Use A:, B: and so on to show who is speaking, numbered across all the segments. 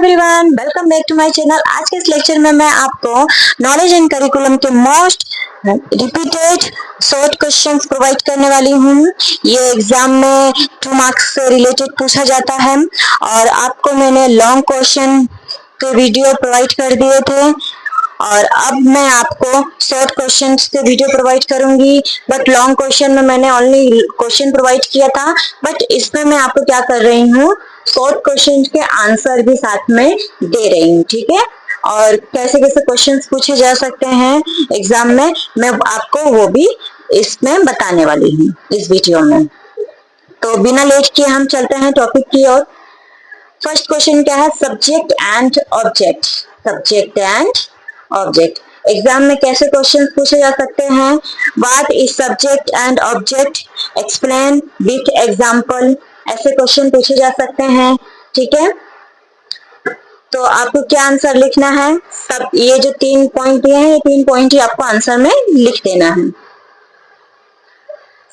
A: Everyone, welcome back to my channel. आज के इस लेक्चर में मैं आपको नॉलेज एंड करिकुलम के most repeated short questions provide करने वाली हूँ। ये एग्जाम में 2 मार्क्स से रिलेटेड पूछा जाता है और आपको मैंने लॉन्ग क्वेश्चन के वीडियो प्रोवाइड कर दिए थे और अब मैं आपको शॉर्ट क्वेश्चन के वीडियो प्रोवाइड करूंगी। बट लॉन्ग क्वेश्चन में मैंने ओनली क्वेश्चन प्रोवाइड किया था, बट इसमें मैं आपको क्या कर रही हूँ, शॉर्ट क्वेश्चन के आंसर भी साथ में दे रही हूँ। ठीक है, और कैसे कैसे क्वेश्चंस पूछे जा सकते हैं एग्जाम में मैं आपको वो भी इसमें बताने वाली हूँ इस वीडियो में। तो बिना लेट किए हम चलते हैं टॉपिक की ओर। फर्स्ट क्वेश्चन क्या है, subject and object. Subject and object exam में कैसे क्वेश्चन पूछे जा सकते हैं। What is subject and object, explain with example, ऐसे क्वेश्चन पूछे जा सकते हैं। ठीक है, तो आपको क्या आंसर लिखना है, सब ये जो 3 पॉइंट दिए हैं, ये 3 पॉइंट ही आपको आंसर में लिख देना है।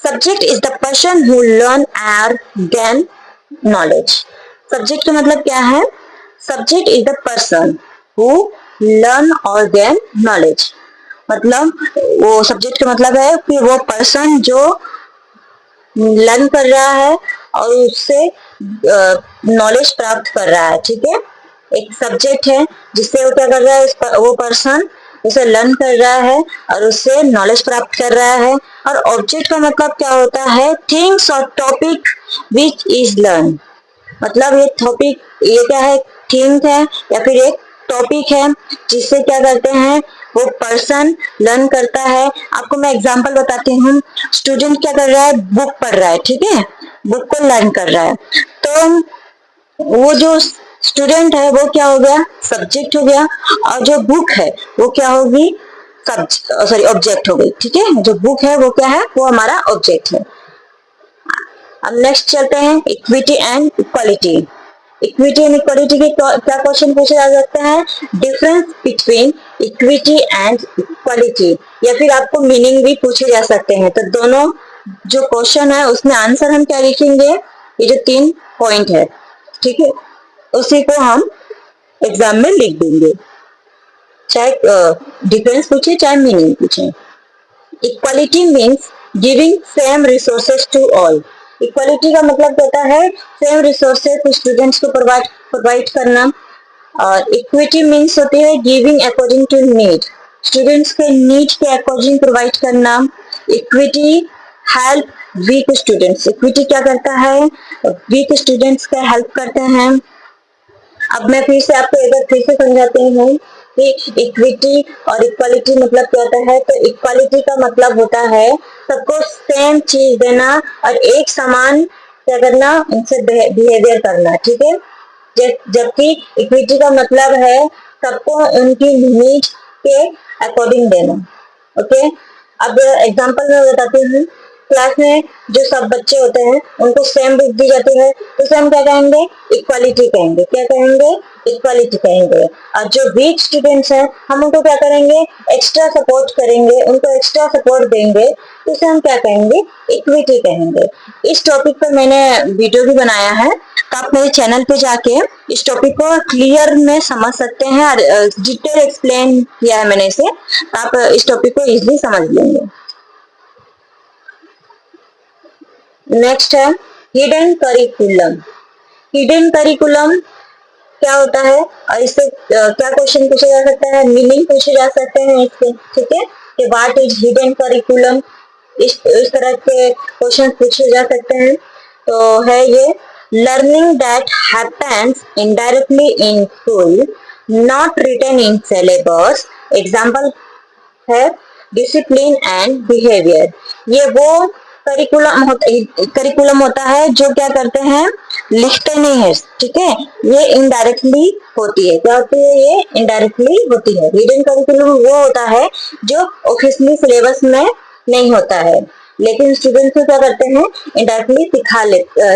A: Subject is the person who learn और गेन नॉलेज। सब्जेक्ट का मतलब क्या है, subject is the person who learn और गेन नॉलेज। मतलब वो सब्जेक्ट का मतलब है कि वो पर्सन जो लर्न कर रहा है और उससे नॉलेज प्राप्त कर रहा है। ठीक है, एक सब्जेक्ट है जिससे वो क्या कर रहा है, वो पर्सन उसे लर्न कर रहा है और उससे नॉलेज प्राप्त कर रहा है। और ऑब्जेक्ट का मतलब क्या होता है, थिंग्स और टॉपिक विच इज लर्न। मतलब ये टॉपिक, ये क्या है, थिंग है या फिर एक टॉपिक है जिससे क्या करते हैं, वो पर्सन लर्न करता है। आपको मैं एग्जांपल बताती हूँ। स्टूडेंट क्या कर रहा है, बुक पढ़ रहा है। ठीक है, बुक को लर्न कर रहा है, तो वो जो स्टूडेंट है वो क्या हो गया, सब्जेक्ट हो गया, और जो बुक है वो क्या होगी, ऑब्जेक्ट हो गई। ठीक है, जो बुक है वो क्या है, वो हमारा ऑब्जेक्ट है। अब नेक्स्ट चलते हैं, equity and equality. Equity and equality के क्या क्वेश्चन पूछे जा सकते हैं, difference between equity and equality, या फिर आपको मीनिंग भी पूछे जा सकते हैं। तो दोनों जो क्वेश्चन है उसमें आंसर हम क्या लिखेंगे, ये जो 3 पॉइंट है, ठीक है, उसी को हम एग्जाम में लिख देंगे, चाहे डिफरेंस पूछे चाहे मीनिंग पूछे। Equality means giving same resources to all. Equality का मतलब होता है सेम रिसोर्सेज स्टूडेंट्स को प्रोवाइड करना। और इक्विटी मीन्स होती है giving according to need, students के नीड के अकॉर्डिंग प्रोवाइड करना। Equity help weak students, equity क्या करता है, वीक स्टूडेंट्स का हेल्प करते हैं। अब मैं फिर से आपको एक बार फिर से समझाती हूँ कि इक्विटी और इक्वालिटी मतलब क्या होता है। तो इक्वालिटी का मतलब होता है सबको सेम चीज देना और एक समान क्या करना, उनसे बिहेवियर करना। ठीक है, जबकि इक्विटी का मतलब है सबको उनकी नीड के अकॉर्डिंग देना। ओके, अब एग्जांपल में बताती हूँ। क्लास में जो सब बच्चे होते हैं उनको सेम बुक दी जाती है, तो सेम क्या कहेंगे, इक्वालिटी कहेंगे। क्या कहेंगे, इक्वालिटी कहेंगे। और जो वीक स्टूडेंट्स हैं हम उनको क्या करेंगे, एक्स्ट्रा सपोर्ट करेंगे, उनको एक्स्ट्रा सपोर्ट देंगे, तो उसे हम क्या कहेंगे, इक्विटी कहेंगे। इस टॉपिक पर मैंने वीडियो भी बनाया है, तो आप मेरे चैनल पे जाके इस टॉपिक को क्लियर में समझ सकते हैं और डिटेल एक्सप्लेन किया है मैंने इसे, आप इस टॉपिक को इजीली समझ लेंगे। नेक्स्ट है हिडन करिकुलम। हिडन करिकुलम क्या होता है और इससे क्या क्वेश्चन पूछा जा सकता है, मीनिंग पूछे जा सकते हैं इससे। ठीक है, कि व्हाट इज हिडन करिकुलम, इस तरह के क्वेश्चन पूछे जा सकते हैं। तो है ये learning that happens indirectly in school, not written in syllabus. Example है डिसिप्लिन एंड बिहेवियर। ये वो करिकुलम होता है जो क्या करते हैं, लिखते नहीं है। ठीक है, ये इनडायरेक्टली होती है। क्या होती है, ये इनडायरेक्टली होती है। हिडन करिकुलम वो होता है जो ऑफिशियली सिलेबस में नहीं होता है, लेकिन स्टूडेंट्स को क्या करते हैं, इनडायरेक्टली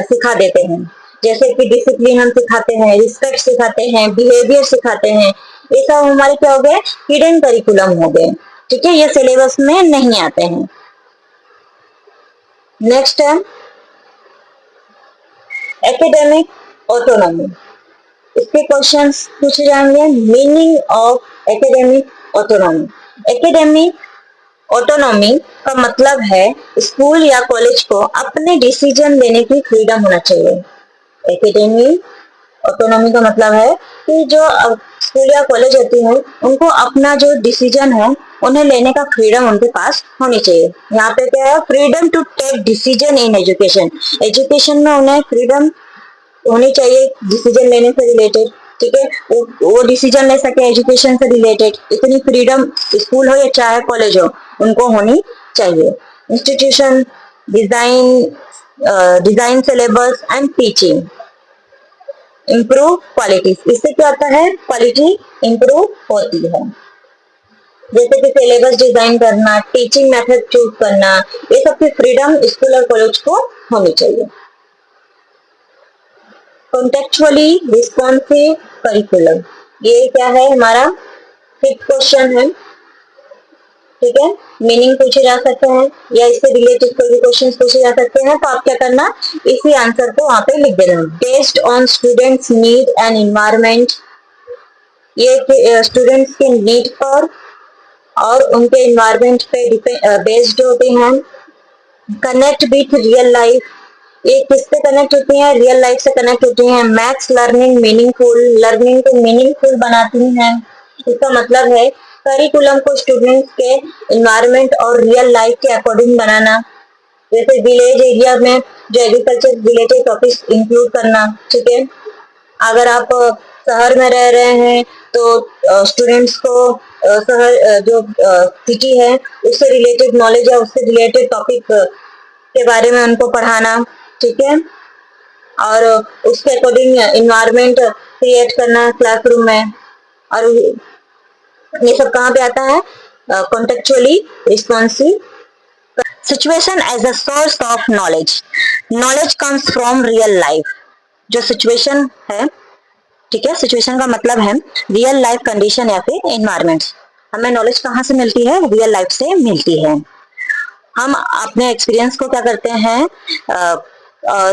A: सिखा देते हैं। जैसे कि डिसिप्लिन हम सिखाते हैं, रिस्पेक्ट सिखाते हैं, बिहेवियर सिखाते हैं, ये सब हमारे क्या हो गए, हिडन करिकुलम हो गए। ठीक है, ये सिलेबस में नहीं आते हैं। नेक्स्ट है एकेडमिक ऑटोनॉमी। इसके क्वेश्चंस पूछे जाएंगे। Meaning of academic autonomy. Academic autonomy का मतलब है स्कूल या कॉलेज को अपने डिसीजन लेने की फ्रीडम होना चाहिए। एकेडमिक ऑटोनॉमी का मतलब है कि जो स्कूल या कॉलेज होती है उनको अपना जो डिसीजन है उन्हें लेने का फ्रीडम उनके पास होनी चाहिए। यहाँ पे क्या है, freedom to take decision in education. Education में उन्हें फ्रीडम होनी चाहिए डिसीजन लेने से रिलेटेड। ठीक है, वो डिसीजन ले सके एजुकेशन से रिलेटेड, इतनी फ्रीडम स्कूल हो या चाहे कॉलेज हो उनको होनी चाहिए। Institution, design syllabus and teaching improve quality. इससे क्या होता है, क्वालिटी इम्प्रूव होती है। जैसे कि सिलेबस डिजाइन करना, टीचिंग मेथड चूज करना, ये सब की फ्रीडम स्कूल और कॉलेज को होनी चाहिए। कॉन्टेक्चुअली रिस्पॉन्सिव करिकुलम, ये क्या है हमारा 5th क्वेश्चन है। ठीक है, मीनिंग पूछे जा सकते हैं या इससे रिलेटेड कोई भी क्वेश्चन पूछे जा सकते हैं, तो आप क्या करना, इसी आंसर को वहां पे लिख देना। Based on students need and environment, ये स्टूडेंट्स के नीड पर और उनके एनवायरनमेंट पे बेस्ड होते हैं। कनेक्ट विथ रियल लाइफ, ये किससे कनेक्ट होती हैं, रियल लाइफ से कनेक्ट होती हैं। मैक्स लर्निंग मीनिंगफुल, लर्निंग को मीनिंगफुल बनाती हैं। इसका मतलब है करिकुलम को स्टूडेंट्स के एनवायरनमेंट और रियल लाइफ के अकॉर्डिंग बनाना। जैसे विलेज एरिया में जो एग्रीकल्चर रिलेटेड टॉपिक्स इंक्लूड करना। ठीक है, अगर आप शहर में रह रहे हैं तो स्टूडेंट्स को शहर जो सिटी है उससे रिलेटेड नॉलेज या उससे रिलेटेड टॉपिक के बारे में उनको पढ़ाना। ठीक है, और उसके अकॉर्डिंग इन्वायरमेंट क्रिएट करना क्लासरूम में। और ये सब कहाँ पे आता है, contextually responsive. Situation as a source of knowledge, knowledge comes from real life. जो सिचुएशन है, ठीक है, सिचुएशन का मतलब है रियल लाइफ कंडीशन या फिर एनवायरमेंट। हमें नॉलेज कहाँ से मिलती है, रियल लाइफ से मिलती है। हम अपने एक्सपीरियंस को क्या करते हैं,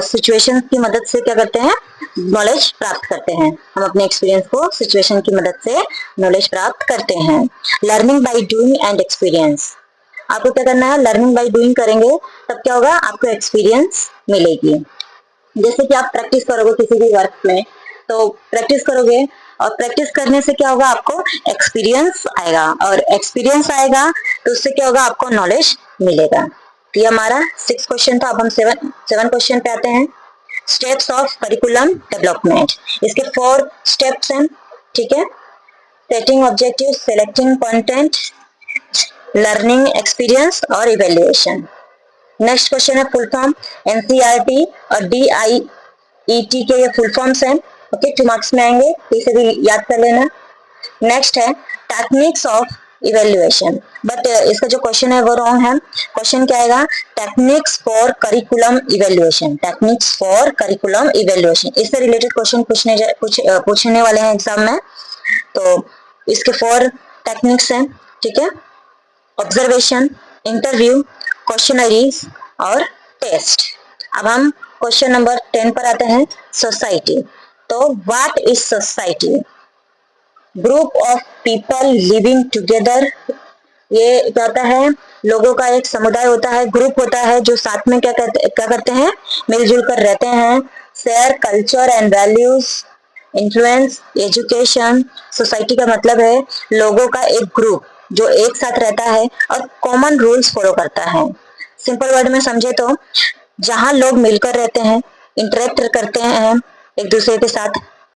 A: सिचुएशन की मदद से क्या करते हैं, नॉलेज प्राप्त करते हैं। हम अपने एक्सपीरियंस को सिचुएशन की मदद से नॉलेज प्राप्त करते हैं। Learning by doing and experience, आपको क्या करना है, लर्निंग बाय डूइंग करेंगे तब क्या होगा, आपको एक्सपीरियंस मिलेगी। जैसे कि आप प्रैक्टिस करोगे किसी भी वर्क में, तो प्रैक्टिस करोगे और प्रैक्टिस करने से क्या होगा, आपको एक्सपीरियंस आएगा, और एक्सपीरियंस आएगा तो उससे क्या होगा, आपको नॉलेज मिलेगा। तो ये हमारा 6 क्वेश्चन था। अब हम 7 क्वेश्चन पे आते हैं। स्टेप्स ऑफ करिकुलम डेवलपमेंट, इसके 4 स्टेप्स हैं। ठीक है, setting objective, selecting content, learning experience और इवेल्युएशन। नेक्स्ट क्वेश्चन है फुल फॉर्म। एनसीईआरटी और डीआईईटी के ये फुल फॉर्म्स हैं। ओके, 2 मार्क्स में आएंगे, इसे भी याद कर लेना। नेक्स्ट है टेक्निक्स ऑफ इवेल्युएशन, बट इसका जो क्वेश्चन है वो रॉन्ग है। क्वेश्चन क्या आएगा, techniques for curriculum evaluation. Techniques for curriculum evaluation, इससे रिलेटेड क्वेश्चन पूछने वाले हैं एग्जाम में। तो इसके 4 टेक्निक्स हैं। ठीक है, ऑब्जर्वेशन, इंटरव्यू, क्वेश्चनरीज और टेस्ट। अब हम क्वेश्चन नंबर 10 पर आते हैं, सोसाइटी। तो what is society, group of people living together. ये क्या होता है, लोगों का एक समुदाय होता है, ग्रुप होता है जो साथ में क्या करते हैं, मिलजुल कर रहते हैं। Share culture and values, influence education. Society का मतलब है लोगों का एक ग्रुप जो एक साथ रहता है और कॉमन रूल्स फॉलो करता है। सिंपल वर्ड में समझे तो जहां लोग मिलकर रहते हैं, इंटरेक्ट करते हैं एक दूसरे के साथ,